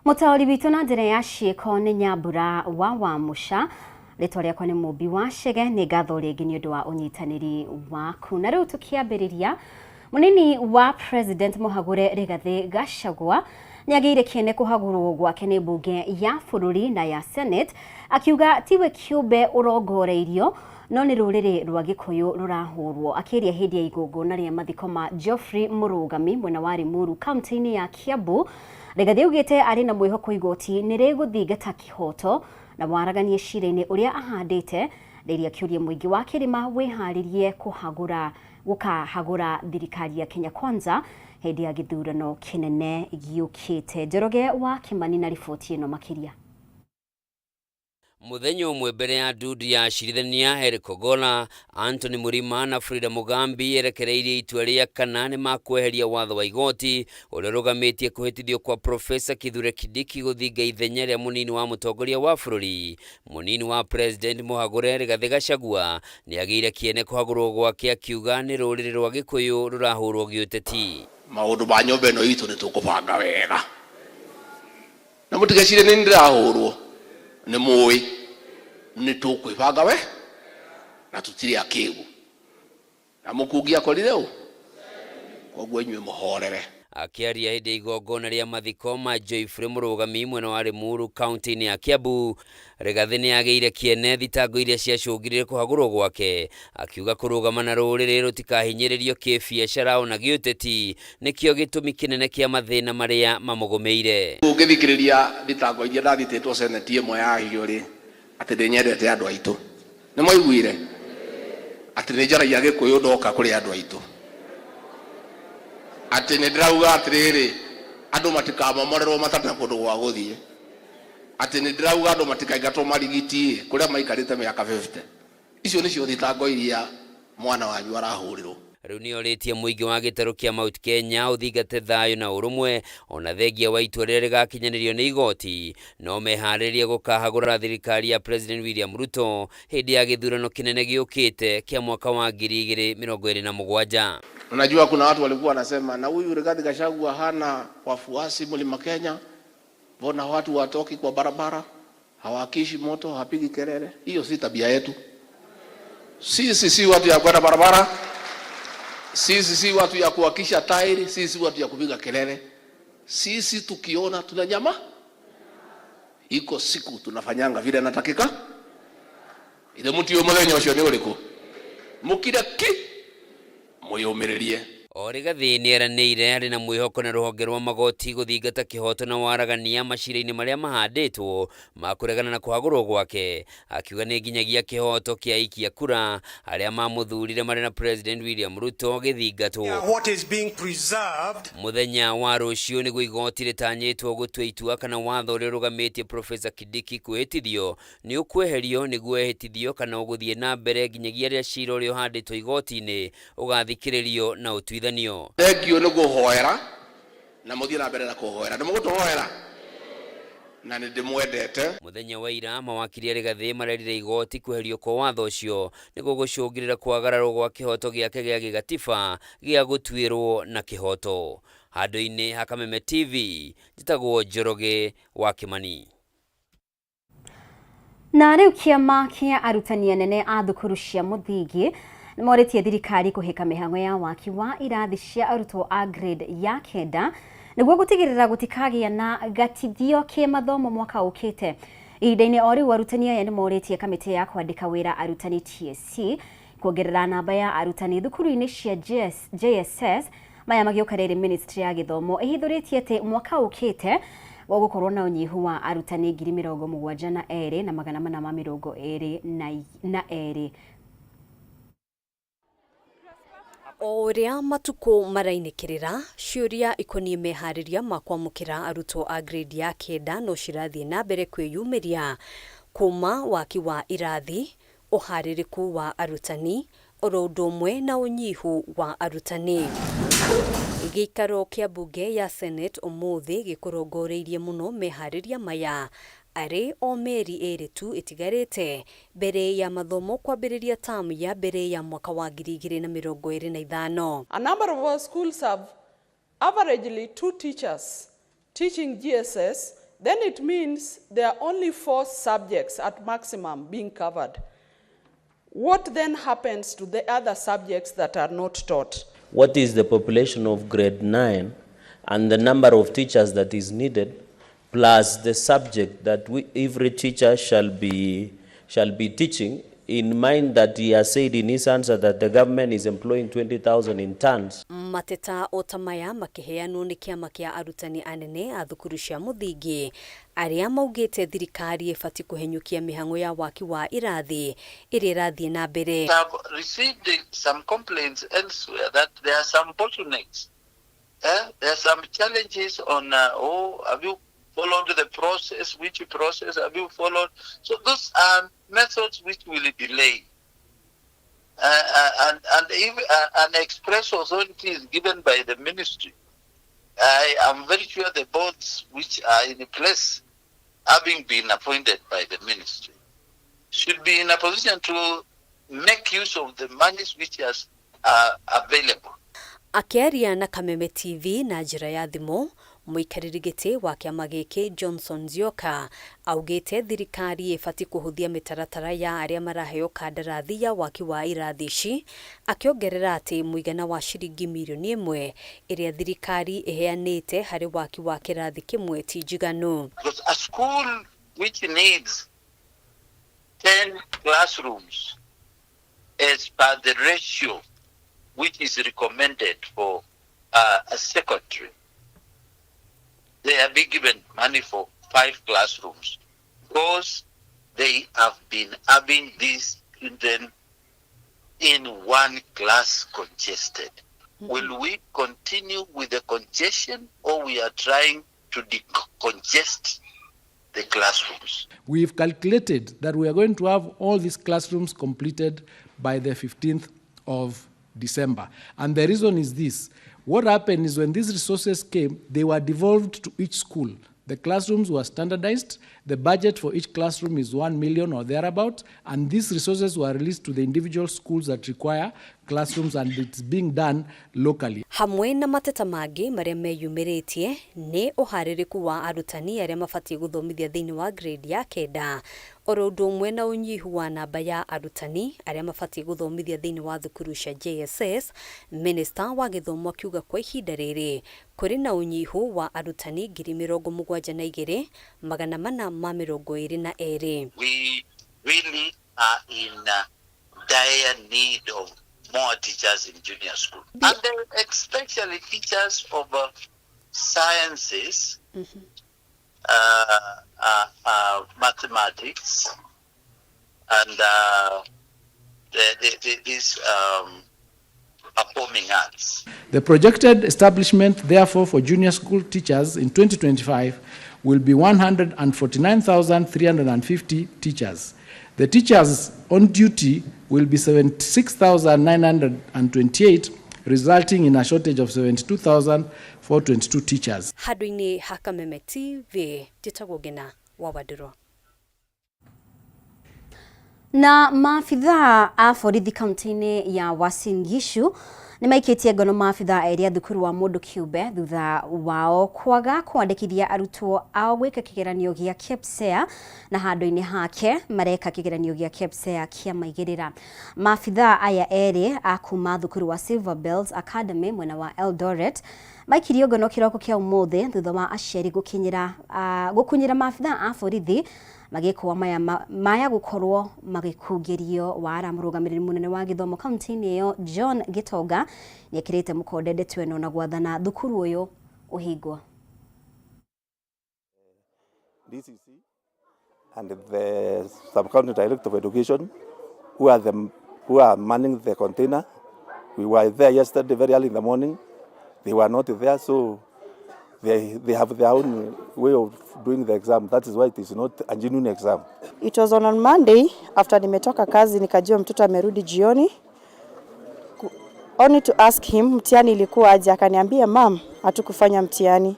Mutauri bitu na njira ya ciiko ni Nyambura wa Musha ritwa riakwa ni Mumbi wa Chege ni ngatho ringi ni undu wa unyitaniri waku. Na riu tukiambiriria munini wa President Muhagure Rigathi Gachagua ni agiire kiene kuhagurwo gwake ni bunge ya bururi na ya Senate akiuga tiwe kiumbe urongoreirio no ni ruriri rwa Gikuyu rurahurwo. Akiria hindi ya igongona ria mathiko ma Geoffrey Murugami mwena wa Limuru county ya Kiambu, Rigathi ugite ari na mwihoko igoti ni riguthingata kihoto na waraganie cira-ini uria ahandite riria kiuria muingi wa kirima wiharirie gukahagura thirikari ya Kenya Kwanza hindi ya githurano kinene giukite. Njoroge wa Kimani na riboti ino makiria. Muthenya umwe mbere ya ndudu ya cirithania Erikogola, Anthony Murima na Frida Mugambi erekereirie itua ria kana ni makweheria watho wa igoti uria rugamitie kuhitithio kwa Profesa Kithure Kindiki guthinga ithenya ria munini wa mutongoria wa bururi. Munini wa President Muhagure Rigathi Gachagua ni agiire kiene kuhagurwo gwake akiuga ni ruriri rwa Gikuyu rurahurwo giuteti. Maundu ma nyomba ino itu ni tukubanga wega na mutigacire ni ndirahurwo ni muwi ni tukwibanga we na tutiri akigu na mukungia korire u kogwo inywe muhorere. Akiaria hindi igongona ria mathiko ma Geoffrey Murugami mwena wa Limuru county ya Kiambu, Rigathi ni agiire kiene thitango iria ciacungirire kuhagurwo gwake akiuga kurugama na ruriri rutikahinyiririo kibiacara ona giuteti nikio gitumi kinene kia mathina maria mamugumeire. Ungithikiriria thitango iria ndathititwo seneti imwe ya hiyo ri ati ndinyendete andu aitu ni mwaiguire ati ni njaragia Gikuyu ndoka kuri andu aitu ati ni ndirauga atiriri andu matikamomorerwo matana kundu gwa guthie ati ni ndirauga andu matikaingatwo marigiti kuria maikarite miaka 50. Icio nicio thitango iria mwana wanyu arahurirwo. Riu ni oritie muingi wa gitaru kia Mount Kenya uthingate thayo na urumwe ona thengia wa itua riria rigakinyanirio ni igoti no meharirie gukahagura thirikari ya President William Ruto hindi ya githurano kinene giukite kia mwaka wa 2027. Unajua kuna watu walikuwa wanasema na huyu Rigathi Gachagua hana wafuasi Mlima Kenya, mbona watu watoki kwa barabara, hawakishi moto, hapigi kelele. Hiyo si tabia yetu. Sisi si watu ya kwenda barabara, sisi si watu ya kuwakisha tairi, sisi si watu ya kupiga kelele. Sisi tukiona tunanyama, iko siku tunafanyanga vile natakika. Ile mtu yomuthenya ucio ni uriku mukira ki muyumirerie. Rigathi ni eranĩire ari na mwihoko na ruhonge rwa magoti guthingata kihoto na waragania macira-ini maria mahanditwo ma kuregana na kuhagurwo gwake akiuga ni nginyagia kihoto kia ikia kura aria mamuthurire mari na President William Ruto githingatwo. What is being preserved muthenya wa rucio ni igoti ritanyitwo gutua itua kana watho uria rugamitie Profesa Kindiki kuhitithio ni ukweherio niguo ehitithio kana uguthie na mbere nginyagia ria cira uria uhanditwo igoti-ini ugathikiririo na utuithanio. Thengio ni guhoera na muthie na mbere na kuhoera ni mugutuhoera na ni ndimwendete. Muthenya wa ira mawakiri Rigathi marerire igoti kweherio kwa watho ucio ni gugucungirira kwagararwo gwa kihoto giake gia gigatiba gia gutuirwo na kihoto. Handu-ini ha Kameme TV njitagwo Njoroge wa Kimani. Na riu kiama kia arutani anene a thukuru cia muthingi nimoritie thirikari kuhika mihango ya waki wa irathi cia arutwo a grade ya kenda niguo gutigirira gutikagia na gatithio ki mathomo mwaka ukite. Ihinda-ini o riu arutani aya nimoritie kamiti ya kwandika wira arutani TSC kuongerera namba ya arutani thukuru-ini cia JSS maya magioka riri Ministry ya Githomo ihithuritie ati mwaka ukite gukorwo na unyihu wa arutani 72,200 na 422. Oria matuko marainikirira ciuria ikonie mehariria makwamukira arutwo a grade ya kenda no cirathie na mbere kwiyumiria kuma waki wa irathi, uhaririku wa arutani, orondo umwe na unyihu wa arutani. Gikaro kia bunge ya Senate umuthi gikurongoreirie muno mehariria maya ari o meri eri tu itigarite mbere ya mathomo kwambiriria tamu ya mbere ya mwaka wa 2025. A number of our schools have averagely 2 teachers teaching GSS then it means there are only 4 subjects at maximum being covered. What then happens to the other subjects that are not taught? What is the population of grade 9 and the number of teachers that is needed, plus the subject that every teacher shall be teaching, in mind that he has said in his answer that the government is employing 20,000 interns. Mateta otamaya makiheanwo ni kiama kia arutani anene a thukuru cia muthingi aria maugite thirikari ifati kuhenyukia mihango ya waki wa irathi iri irathi na mbere. I have received some complaints elsewhere that there are some bottlenecks. There are some challenges on have you followed the process? Which process have you followed? So those are methods which will delay. And even an express authority is given by the ministry. I am very sure the boards which are in place, having been appointed by the ministry, should be in a position to make use of the monies which are available. Akiaria na Kameme TV na njira ya thimu, muikariri giti wa kiama giki Johnson Zioka augite thirikari ifati kuhuthia mitaratara ya aria maraheo kandarathi ya waki wa irathi ici, akiongerera ati muigana wa shiringi milioni 1 iria thirikari iheanite hari waki wa kirathi kimwe ti njiganu. Because a school which needs 10 classrooms as per the ratio which is recommended for a secondary, they have been given money for 5 classrooms because they have been having these children in one class congested. Will we continue with the congestion, or we are trying to decongest the classrooms? We've calculated that we are going to have all these classrooms completed by the 15th of December. And the reason is this. What happened is when these resources came, they were devolved to each school. The classrooms were standardized. The budget for each classroom is 1 million or thereabout, and these resources were released to the individual schools that require classrooms, and it's being done locally. Hamwe na mateta magi maria meyumiritie ni uhaririku wa arutani aria mafati guthomithia thiini wa grade ya 9 oro undu umwe na unyihu wa namba ya arutani aria mafati guthomithia thiini wa thukuru cia JSS. Minister wa githomo akiuga kwa ihinda riri kuri na unyihu wa arutani 72,422. We really are in dire need of more teachers in junior school, and especially teachers of sciences, mathematics, and these performing arts. The projected establishment, therefore, for junior school teachers in 2025 will be 149,350 teachers. The teachers on duty will be 76,928, resulting in a shortage of 72,422 teachers. Hadwini Kameme TV Titagogena Wawaduro. Na maafitha a borithi kaunti-ini ya Uasin Gishu ni maikitie ngono maafitha eri a thukuru wa Mundu Kiumbe thutha wao kwaga kwandikithia arutwo ao gwika kigeranio gia KPSEA na handu-ini hake mareka kigeranio gia KPSEA kia maigirira. Maafitha aya eri a kuma thukuru wa Silver Bells Academy mwena wa Eldoret maikirio ngono kiroko kia umuthi thutha wa aciari gukunyira maafitha a borithi magikwa maya gukorwo magikugerio wa aramurugamiriri munene wa githomo kaunti-ini iyo John Gitonga niekirite mukonde ndeto eno na gwathana thukuru uyu uhingwo. DCC and the Sub-County Director of Education who are manning the container. We were there yesterday very early in the morning. They were not there, so they have their own way of doing the exam. That is why it is not a genuine exam. It was on Monday after nimetoka kazi nikajua mtoto amerudi jioni. Only to ask him mtihani ilikuwa aje, akaniambia mom hatukufanya mtihani.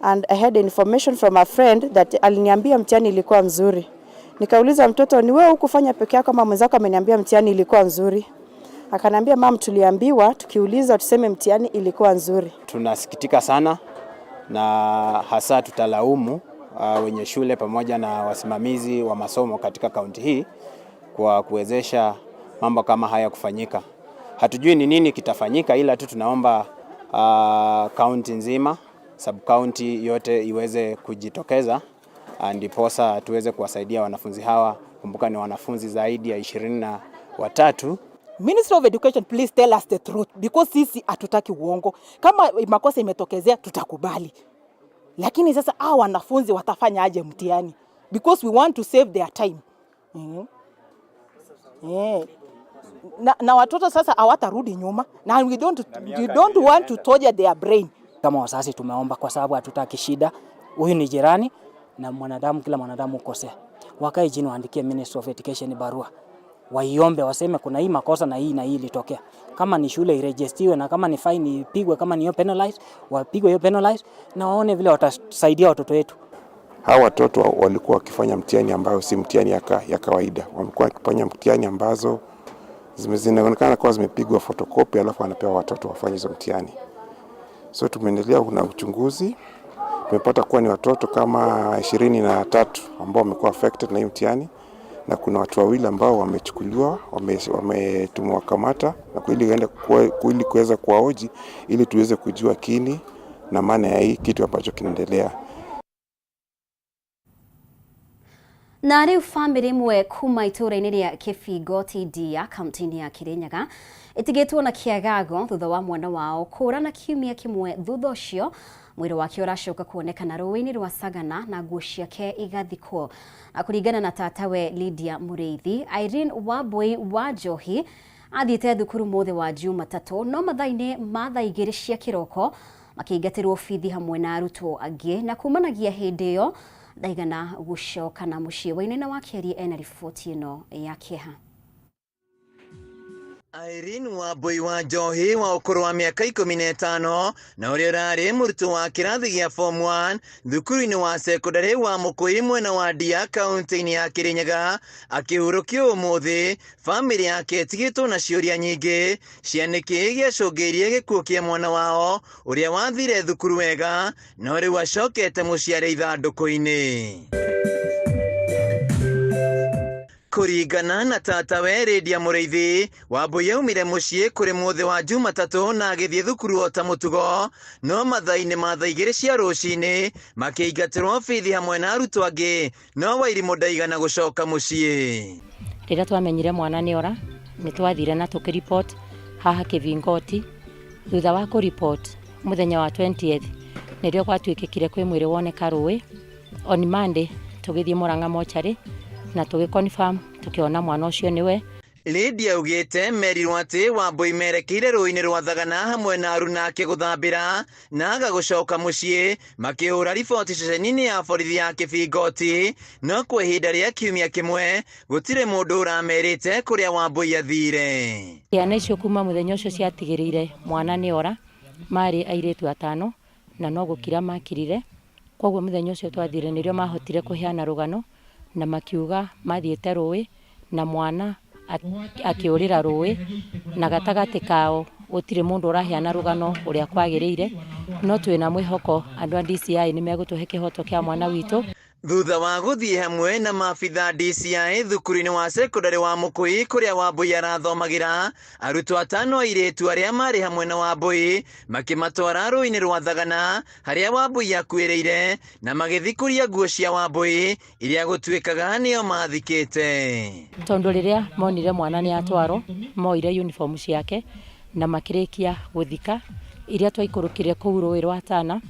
And I had information from a friend that aliniambia mtihani ilikuwa mzuri. Nikauliza mtoto, ni wewe hukufanya peke yako kama mwenzako ameniambia mtihani ilikuwa nzuri? Akaniambia mom, tuliambiwa tukiuliza tuseme mtihani ilikuwa nzuri. Tunasikitika sana na hasa tutalaumu wenye shule pamoja na wasimamizi wa masomo katika kaunti hii kwa kuwezesha mambo kama haya kufanyika. Hatujui ni nini kitafanyika, ila tu tunaomba kaunti nzima, sub-county yote iweze kujitokeza ndiposa tuweze kuwasaidia wanafunzi hawa. Kumbuka ni wanafunzi zaidi ya 23. Ministry of Education, please tell us the truth, because sisi hatutaki uongo. Kama makosa imetokezea tutakubali, lakini sasa hao wanafunzi watafanya aje mtihani? Because we want to save their time. Na watoto sasa hawatarudi nyuma, na we don't want to torture their brain. Kama wazazi tumeomba kwa sababu hatutaki shida. Huyu ni jirani na mwanadamu, kila mwanadamu ukosea. Wakae chini waandikie Ministry of Education barua. Waiombe, waseme kuna hii makosa na hii ilitokea. Kama ni shule irejistiwe, na kama ni fine ipigwe, kama ni penalize, wapigwe hiyo penalize, na waone vile watasaidia watoto wetu. Hawa watoto walikuwa wakifanya mtihani ambayo si mtihani ya kawaida. Walikuwa wakifanya mtihani ambazo zinaonekana kwa zimepigwa photocopy alafu wanapewa watoto wafanye hizo mtihani. So tumeendelea na uchunguzi. Tumepata kuwa ni watoto kama 23 ambao wamekuwa affected na hiyo mtihani, na kuna watu wawili ambao wamechukuliwa, wametumwa kamata na ili kuweza kuwahoji ili tuweze kujua kini na maana ya hii kitu ambacho kinaendelea. Na riu family imwe kuma itũra-inĩ rĩa Kĩbingo Ndia kaunti-inĩ ya Kirinyaga itigĩtwo na kĩagago thutha wa mwana wao kũra na kiumia kĩmwe. Thutha ũcio mwĩrĩ wake ũracoka kuonekana rũĩ-inĩ rwa Sagana na nguo ciake igathikwo. Na kũringana na tatawe Lydia Mũrĩithi, Irene Wambui wa Njohi athiĩte thukuru mũthĩ wa Jumatatũ, no mathaa-inĩ ma thaa 2 cia kĩroko makĩingatĩrwo bithi hamwe na arutwo angĩ, na kumanagia hĩndĩ ĩyo ndaigana gũcoka na mũciĩ. Wainaina wa Kĩari ena riboti ĩno ya kĩeha. Irene Wambui wa Njohi wa ũkũrũ wa mĩaka 15 na ũrĩa ũrarĩ mũrutwo wa kĩrathi gĩa form 1 thukuru-inĩ wa secondary wa Mũkũi mwena wa Ndia kaunti-inĩ ya Kirinyaga akĩhurũkio ũmũthĩ. Famĩlĩ yake ĩtigĩtwo na ciũria nyingĩ cia nĩkĩ gĩacũngĩrĩirie gĩkuũ kĩa mwana wao ũrĩa wathire thukuru wega no rĩu acokete mũciĩ arĩ ithandũkũ-inĩ. Kũringana na tatawe Lydia Mũrĩithi, Wambui yaumire mũciĩ kũrĩ mũthĩ wa Jumatatũ na agĩthiĩ thukuru o ta mũtugo, no mathaa-inĩ ma thaa 2 cia rũcinĩ makĩingatĩrwo bithi hamwe na arutwo angĩ, no Wairimũ ndaigana gũcoka mũciĩ. Rĩrĩa twamenyire mwana nĩ ora, nĩ twathire na tũkĩripoti haha Kĩbingoti. Thutha wa kũripoti mũthenya wa 20th nĩrĩo gwatuĩkĩkire kwĩ mwĩrĩ woneka rũĩ. On Monday tũgĩthiĩ Mũrang'a mochari na tũgĩconfirm tukiona mwana ũcio nĩwe. Lydia augĩte merirwo atĩ Wambui merekeire rũĩ-inĩ rwa Thagana hamwe na aruna ake gũthambĩra na agagũcoka mũciĩ, makĩhũra riboti ceceni-inĩ ya borithi ya Kĩbingoti, no kwa ihinda rĩa kiumia kĩmwe gũtirĩ mũndũ ũramerĩte kũrĩa Wambui athire. Ciana icio kuma mũthenya ũcio ciatigĩrĩire mwana nĩ ora marĩ airĩtu 5 na no gũkira makirire. Koguo mũthenya ũcio twathire nĩrĩo mahotire kũheana rũgano na makiuga mathiĩte rũĩ na mwana akĩũrĩra rũĩ, na gatagatĩ kao gũtirĩ mũndũ ũraheana rũgano ũrĩa kwagĩrĩire, no twĩna mwĩhoko andũ a DCI nĩ megũtũhe kĩhoto kĩa mwana witũ. Thutha wa gũthiĩ hamwe na maabitha DCI thukuru-inĩ wa secondary wa Mũkũi kũrĩa Wambui arathomagĩra, arutwo 5 airĩtu arĩa marĩ hamwe na Wambui makĩmatwara rũĩ-inĩ rwa Thagana harĩa Wambui akuĩrĩire na magĩthikũria nguo cia Wambui iria gũtuĩkaga nĩo mathikĩte. Tondũ rĩrĩa monire mwana nĩ atwarwo, moire uniform ciake na makĩrĩkia gũthika iria twaikũrũkire kũu rũĩ rwa Tana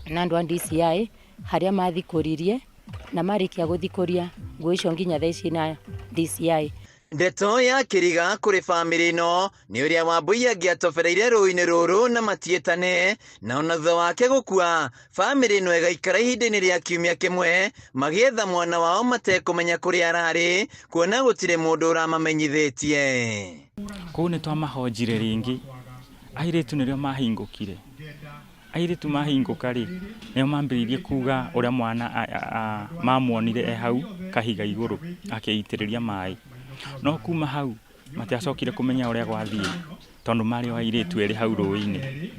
na andũ a DCI harĩa mathikũririe na marĩkia gũthikũria nguo icio nginya thaa ici na DCI. Ndeto ya kĩriga kũrĩ famĩlĩ ĩno nĩ ũrĩa Wambui angĩatobereire rũĩ-inĩ rũrũ na matiĩtane, na ona thutha wake gũkua famĩlĩ ĩno ĩgaikara ihinda-inĩ rĩa kiumia kĩmwe magĩetha mwana wao matekũmenya kũrĩa ararĩ, kuona gũtirĩ mũndũ ũramamenyithĩtie. Kũu nĩ twamahonjire rĩngĩ, airĩtu nĩrĩo mahingũkire. Airĩtu mahingũka rĩ, nĩo mambĩrĩirie kuga ũrĩa mwana mamuonire hau kahiga igũrũ akĩitĩrĩria maĩ. No kuma hau matiacokire kũmenya ũrĩa gwathiĩ tondũ marĩ o airĩtu erĩ hau rũĩ-inĩ.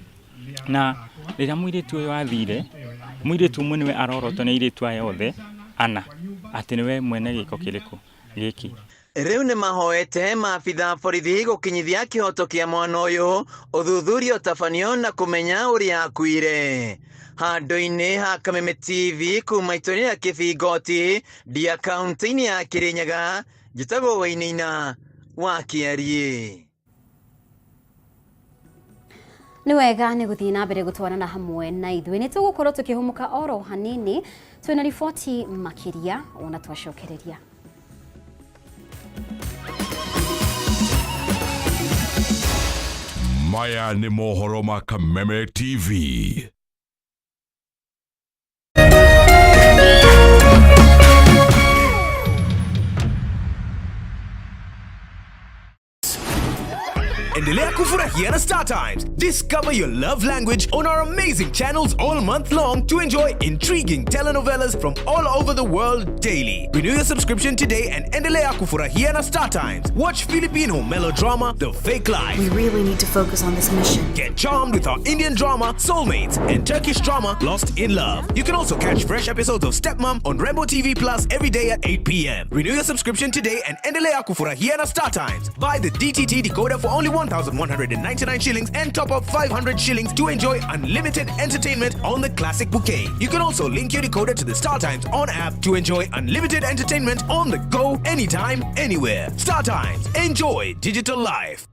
na rĩrĩa mũirĩtu ũyũ athire mũirĩtu ũmwe nĩwe arorotwo nĩ airĩtu aya othe ana atĩ nĩwe mwene gĩko kĩrĩkũ gĩkĩ. Rĩu nĩ mahoete maabitha borithi gũkinyithia kĩhoto kĩa mwana ũyũ ũthuthuria ũtabanio na kũmenya ũrĩa akuire. Handũ-inĩ ha Kameme TV kuma itũũra rĩa Kĩbingoti ndia kaunti-inĩ ya Kirinyaga njĩtagwo Wainaina wa Kĩarie. Nĩ wega nĩ gũthiĩ na mbere gũtwarana hamwe na ithuĩ. Nĩ tũgũkorwo tũkĩhũmũka oro hanini twĩna riboti makĩria ona twacokereria. Maya nĩ mohoro ma Kameme TV. Endelea kufurahia na Star Times. Discover your love language on our amazing channels all month long to enjoy intriguing telenovelas from all over the world daily. Renew your subscription today and endelea kufurahia na Star Times. Watch Filipino melodrama The Fake Life. We really need to focus on this mission. Get charmed with our Indian drama Soulmates and Turkish drama Lost in Love. You can also catch fresh episodes of Stepmom on Rainbow TV Plus every day at 8 p.m. Renew your subscription today and endelea kufurahia na Star Times. Buy the DTT decoder for only 1,199 shillings and top up 500 shillings to enjoy unlimited entertainment on the classic bouquet. You can also link your decoder to the Star Times on app to enjoy unlimited entertainment on the go, anytime, anywhere. Star Times. Enjoy digital life.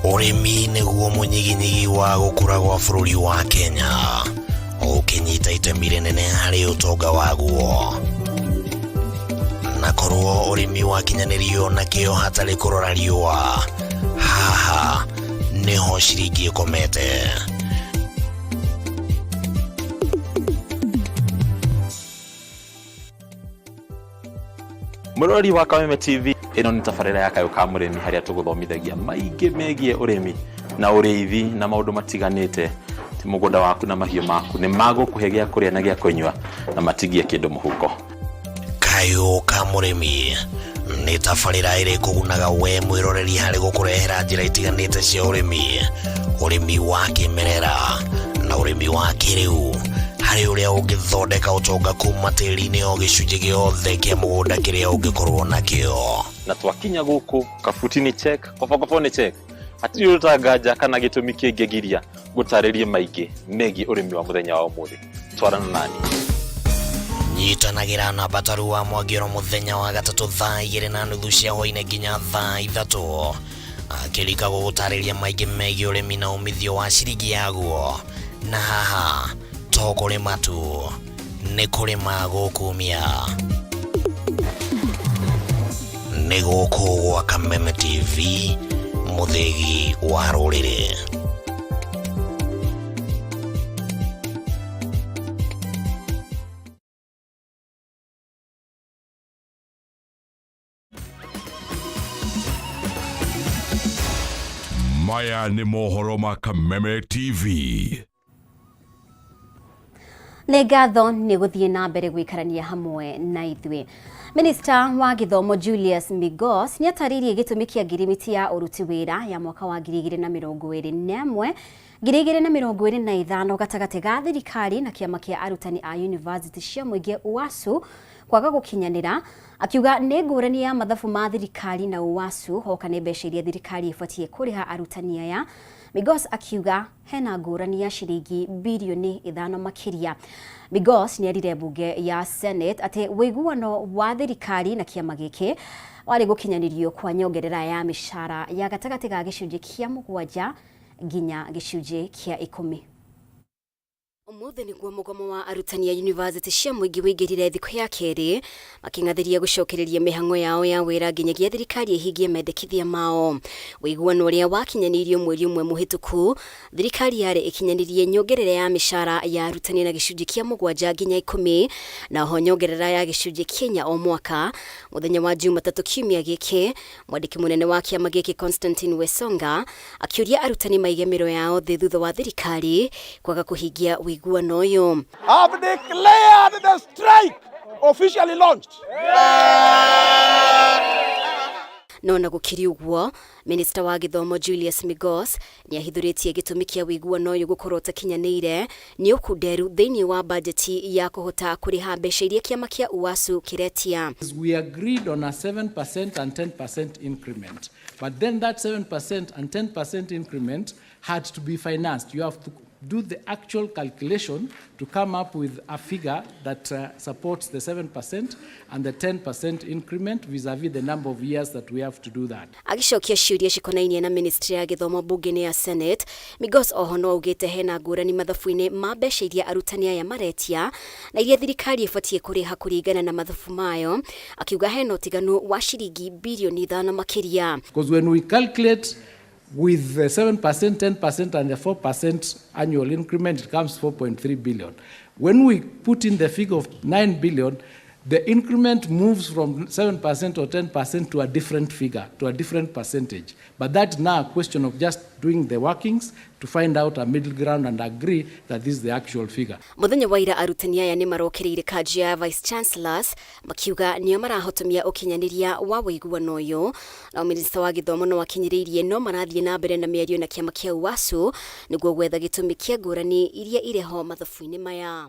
Ũrĩmi nĩguo mũnyiginyigi wa gũkũra gwa bũrũri wa Kenya, ũkĩnyita itemi rĩnene harĩ ũtonga waguo. Na korwo ũrĩmi wakinyanĩrio na kĩo hatarĩ kũrora riũa, haha nĩho ciringi ĩkomete. Mũrori wa Kameme TV, ĩno nĩ tabarĩra ya Kayũ ka mũrĩmi harĩa tũgũthomithagia maingĩ megiĩ ũrĩmi na ũrĩithi na maũndũ matiganĩte. Ti mũgũnda waku na mahiũ maku nĩ magũkũhe gĩa kũrĩa na gĩa kũnyua na matigie kĩndũ mũhuko. Kayũ ka mũrĩmi nĩ tabarĩra ĩrĩa ĩkũgunaga we mwĩroreri harĩ gũkũrehera njĩra itiganĩte cia ũrĩmi wa kĩmerera na ũrĩmi wa kĩrĩu, harĩ ũrĩa ũngĩthondeka ũtonga kuma tĩri-inĩ o gĩcunjĩ gĩothe kĩa mũgũnda kĩrĩa ũngĩkorwo nakĩo. Na twakinya gũkũ kabuti-inĩ check, kobokobo-nĩ check, hatirĩ ũtanganja kana gĩtũmi kĩngĩgiria gũtarĩrie maingĩ megiĩ ũrĩmi wa mũthenya wa ũmũthĩ. Twarana nani. Nyitanagĩra na Bataru wa Mwagĩro mũthenya wa gatatũ thaa 2:30 cia hwaĩ-inĩ nginya thaa 3, akĩrika gũgũtarĩria maingĩ megiĩ ũrĩmi na umithio wa ciringi yaguo. Na haha to kũrĩma tu, nĩ kũrĩma gũkumia. Nĩ gũkũ gwa Kameme TV, mũthĩgi wa rũrĩrĩ. Maya nĩ mohoro ma Kameme TV. Nĩ ngatho nĩ gũthiĩ na mbere gũikarania hamwe na ithuĩ. Minister wa Gĩthomo Julius Migos nĩ atarĩirie gĩtũmi kĩa ngirimiti ya ũruti wĩra ya mwaka wa 2021 2025 gatagatĩ ga thirikari na kĩama kĩa arutani a university cia mũingĩ UASU kwaga gũkinyanĩra, akiuga nĩ ngũrani ya mathabu ma thirikari na UASU hoka nĩ mbeca iria thirikari ĩbatiĩ kũrĩha arutani aya. Migos akiuga hena ngũrani ya ciringi bilioni 5 makĩria. Migos nĩ arire bunge ya Senate atĩ wĩiguano wa thirikari na kĩama gĩkĩ warĩ gũkinyanĩrio kwa nyongerera ya mĩcara ya gatagatĩ ga gĩcunjĩ kĩa 7 nginya gĩcunjĩ kĩa 10. Ũmũthĩ nĩguo mũgomo wa arutani a university cia mũingĩ wĩingĩrire thikũ ya kerĩ, makĩng'athĩria gũcokereria mĩhang'o yao ya wĩra nginyagia thirikari ĩhingie mendekithia mao. Wĩiguano ũrĩa wakinyanĩirio mweri ũmwe mũhĩtũku, thirikari yarĩ ĩkinyanĩirie nyongerera ya mĩcara ya arutani na gĩcunjĩ kĩa 7 nginya 10, na ho nyongerera ya gĩcunjĩ kĩa 4 o mwaka. Mũthenya wa Jumatatũ kiumia gĩkĩ, mwandĩki mũnene wa kĩama gĩkĩ Constantine Wesonga akĩũria arutani maige mĩro yao thĩ thutha wa thirikari kwaga kũhingia wĩiguano ũyũ. Have declared the strike officially launched. No na gũkĩrĩ ũguo, Minister wa Gĩthomo Julius Migos nĩ ahithũrĩtie gĩtũmi kĩa wĩiguano ũyũ gũkorwo ũtakinyanĩire nĩ ũkunderu thĩinĩ wa bajeti ya kũhota kũrĩha mbeca iria kĩama kĩa UASU kĩretia. We agreed on a 7% and 10% increment, but then that 7% and 10% increment had to be financed. You have to do the actual calculation to come up with a figure that supports the 7% and the 10% increment vis-a-vis the number of years that we have to do that. Agicokia ciũria cikonainie na Ministry ya Gĩthomo bunge-inĩ ya Senate, Migos oho no augĩte hena ngũrani mathabu-inĩ ma mbeca iria arutani aya maretia na iria thirikari ĩbatiĩ kũrĩha kũringana na mathabu mayo, akiuga hena ũtiganu wa ciringi birioni 5 makĩria. Because when we calculate with the 7%, 10% and the 4% annual increment, it comes 4.3 billion. When we put in the figure of 9 billion, the increment moves from 7% or 10% to a different figure, to a different percentage. But that's now a question of just doing the workings to find out a middle ground and agree that this is the actual figure. Muthenya wa ira arutani aya nĩ marokereire kanji ya Vice Chancellors makiuga nĩo marahotomia ũkinyanĩria wa wĩiguano ũyũ, na Minister wa Gĩthomo no akinyĩrĩirie no marathiĩ na mbere na mĩario na kĩama kĩa UASU nĩguo gwetha gĩtũmi kĩa ngũrani iria ireho mathabu-inĩ maya.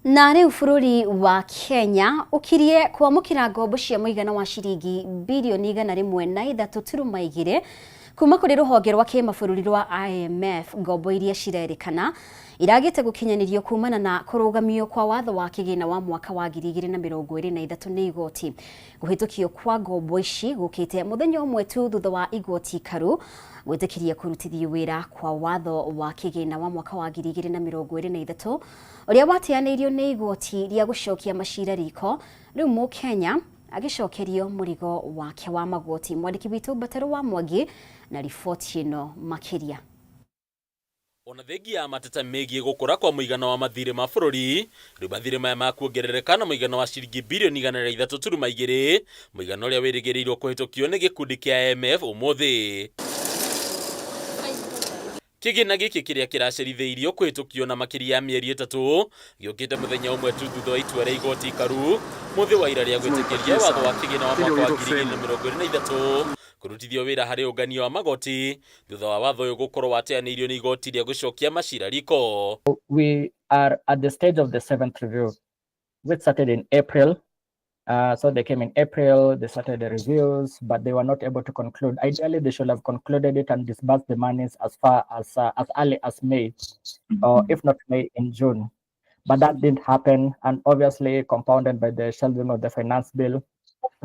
Na rĩu bũrũri wa Kenya ũkirie kwamũkĩra ngombo cia mũigana wa ciringi birioni 103.2 kuma kũrĩ rũhonge rwa kĩmabũrũri rwa IMF. Ngombo iria cirerĩkana iragĩte gũkinyanĩrio kumana na kũrũgamio kwa watho wa kĩgĩna wa mwaka wa 2023 nĩ igoti. Kũhĩtũkio kwa ngombo ici gũkĩte mũthenya ũmwe tu thutha wa igoti karu gwĩtĩkĩria kũrutithio wĩra kwa watho wa kĩgĩna wa mwaka wa 2023 ũrĩa wateanĩirio nĩ igoti rĩa gũcokia macira riko. Rĩu Mũkenya agĩcokerio mũrigo wake wa magoti. Mwandĩki witũ Batarũ wa Mwangi na riboti ĩno makĩria. Ona thengia ya mateta megiĩ gũkũra kwa mũigana wa mathirĩ ma bũrũri, rĩu mathirĩ maya makuongerereka na mũigana wa ciringi birioni 3.2, mũigana ũrĩa wĩrĩgĩrĩirwo kũhĩtũkio nĩ gĩkundi kĩa IMF ũmũthĩ. Kĩgĩna gĩkĩ kĩrĩa kĩracerithĩirio kũhĩtũkio na makĩria ya mĩeri 3 gĩũkĩte mũthenya ũmwe tu thutha wa itua rĩa igoti karu mũthĩ wa ira rĩa gwĩtĩkĩria watho wa kĩgĩna wa mwaka wa 2023 kũrutithio wĩra harĩ ũngania wa magoti thutha wa watho ũyũ gũkorwo wateanĩirio nĩ igoti rĩa gũcokia macira riko. We are at the stage of the 7th review, which started in April. So they came in April, they started the reviews, but they were not able to conclude. Ideally, they should have concluded it and disbursed the monies as far as early as May, or if not May, in June. But that didn't happen, and obviously compounded by the shelving of the finance bill,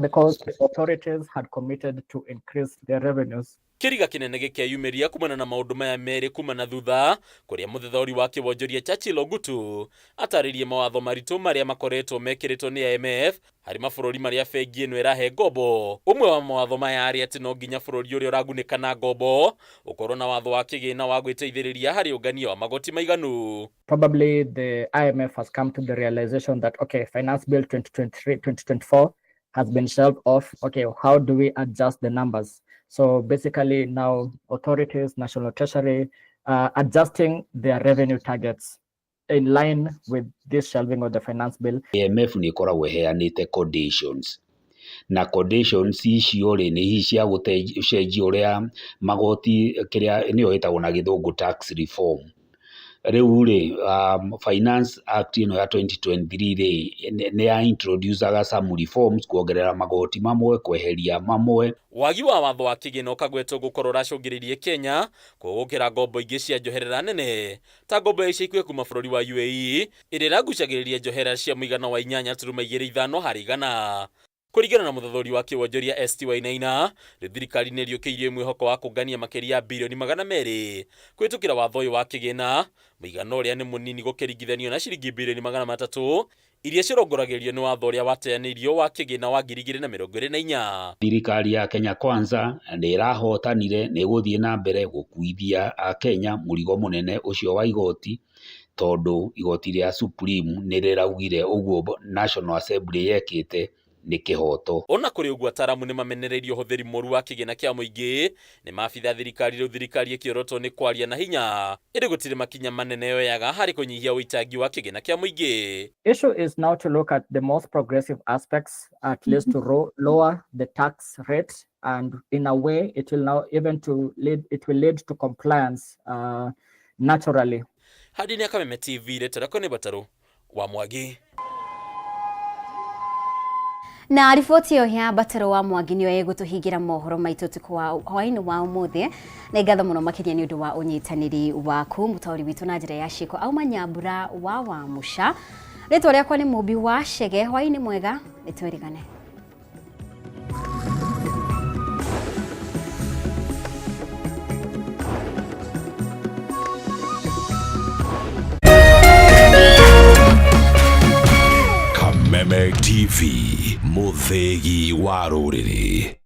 because the authorities had committed to increase their revenues. Kĩriga kĩnene gĩkĩyumĩria kumana na maũndũ maya merĩ kumana thutha kũrĩa mũthethori wa kĩwonjoria Churchill Ogutu atarĩrie mawatho maritũ marĩa makoretwo mekĩrĩtwo nĩ IMF harĩ mabũrũri marĩa bengi ĩno ĩrahe ngombo. Ũmwe wa mawatho maya arĩ atĩ no nginya bũrũri ũrĩa ũragunĩka na ngombo ũkorwo na watho wa kĩgĩna wa gwĩteithĩrĩria harĩ ũngania wa magoti maiganu. Probably the IMF has come to the realization that, okay, Finance Bill 2023-2024 has been shelved off. Okay, how do we adjust the numbers? So basically now authorities, National Treasury, adjusting their revenue targets in line with this shelving of the finance bill. IMF nĩ ĩkoragwo ĩheanĩte conditions. Na conditions icio rĩ nĩ cia gũcenjia ũrĩa magoti kĩrĩa nĩyo ĩtagwo na gĩthũngũ tax reform. Rĩu rĩ Finance Act ĩno ya 2023 rĩ nĩ ya introduce some reforms kuongerera magoti mamwe kweheria mamwe. Wagi wa watho wa kĩgĩna ũkagwetwo gũkorwo ũracũngĩrĩirie Kenya kũgũkĩra ngombo ingĩ cia njoherera nene ta ngombo ici ikuhĩ kuma bũrũri wa UAE ĩrĩa ĩragucagĩrĩria njoherera cia mũigana wa 8.25 harĩ igana. Kũringana na mũthethori wa kĩwonjoria ST Wainaina, thirikari nĩ ĩriũkĩirie mwĩhoko wa kũngania makĩria birioni 200 kũhĩtũkĩra watho ũyũ wa kĩgĩna, mũigana ũrĩa nĩ mũnini gũkĩringithanio na ciringi birioni 300 iria cirongoragĩrio nĩ watho ũrĩa wateanĩirio wa kĩgĩna wa 2024. Thirikari ya Kenya Kwanza nĩ ĩrahotanire nĩ gũthiĩ na mbere gũkuithia Kenya mũrigo mũnene ũcio wa igoti, tondũ igoti rĩa Supreme nĩ rĩraugire ũguo National Assembly yekĩte nĩ kĩhoto. Ona kũrĩ ũguo ataramu nĩ mamenereirie ũhũthĩri mũru wa kĩgĩna kĩa mũingĩ nĩ maabitha thirikari rĩu thirikari ĩkĩorotwo nĩ kwaria na hinya ĩrĩ gũtirĩ makinya manene yoyaga harĩ kũnyihia ũitangi wa kĩgĩna kĩa mũingĩ. Issue is now to look at the most progressive aspects, at least to lower the tax rate, and in a way it will now lead to compliance naturally. Hadi ni Kameme TV letarako ni Bataru wa Mwangi. Na riboti yo ya Bataru wa Mwangi niyo ĩgũtũhingira mohoro maitũ tuku wa hwaĩ-inĩ wa ũmũthĩ. Na ngatho mũno makĩria nĩ ũndũ wa ũnyitanĩri waku mũtaũri witũ na njĩra ya ciĩko auma Nyambura wa Musha. Rĩtwa rĩakwa nĩ Mũmbi wa Chege. Hwaĩ-inĩ mwega nĩtwĩrĩgane. Kameme TV, mũthĩgi wa rũrĩrĩ.